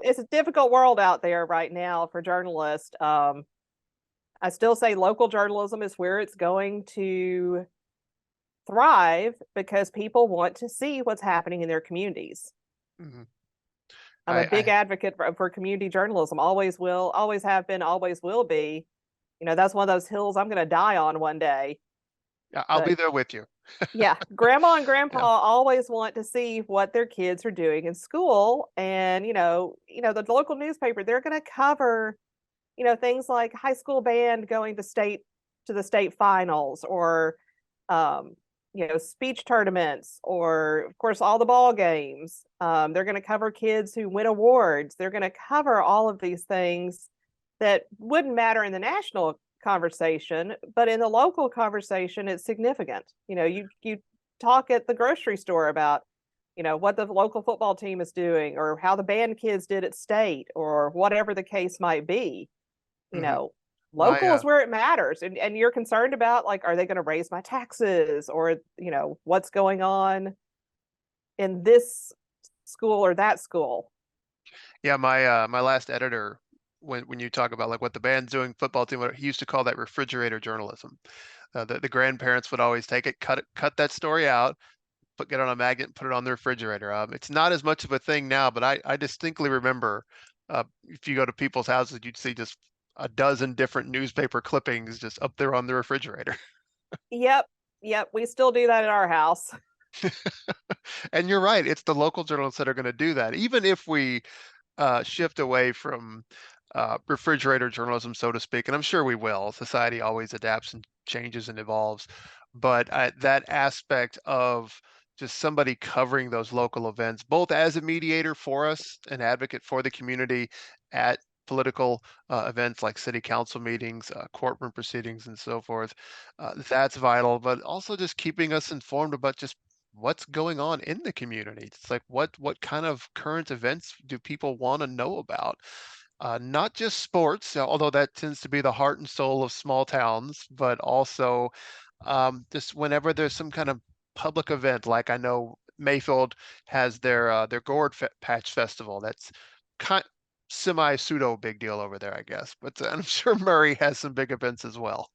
it's a difficult world out there right now for journalists. I still say local journalism is where it's going to thrive because people want to see what's happening in their communities. Mhm. I'm a big I advocate for community journalism. Always will, always have been, always will be. That's one of those hills I'm going to die on one day. I'll be But there with you. yeah, grandma and grandpa Yeah. always want to see what their kids are doing in school. And, the local newspaper, they're going to cover, things like high school band going to the state finals or um, speech tournaments or of course all the ball games. They're going to cover kids who win awards. They're going to cover all of these things that wouldn't matter in the national conversation, but in the local conversation, it's significant. You talk at the grocery store about, what the local football team is doing or how the band kids did at state or whatever the case might be. You Mhm. know, My, local is where it matters. And you're concerned about like, are they going to raise my taxes or, what's going on in this school or that school? yeah, my last editor, when you talk about like what the band's doing, football team, what he used to call that refrigerator journalism. The grandparents would always take it, cut that story out, get it on a magnet, and put it on the refrigerator. It's not as much of a thing now, but I distinctly remember if you go to people's houses, you'd see just a dozen different newspaper clippings just up there on the refrigerator. Yep. Yep. We still do that at our house. And you're right, it's the local journalists that are going to do that. Even if we shift away from refrigerator journalism, so to speak, and I'm sure we will. Society always adapts and changes and evolves, but that aspect of just somebody covering those local events, both as a mediator for us, an advocate for the community at political events like city council meetings, courtroom proceedings, and so forth. That's vital, but also just keeping us informed about just what's going on in the community. It's like what kind of current events do people want to know about? Not just sports, although that tends to be the heart and soul of small towns, but also just whenever there's some kind of public event, like I know Mayfield has their Patch Festival. That's kind semi pseudo big deal over there, I guess. But I'm sure Murray has some big events as well.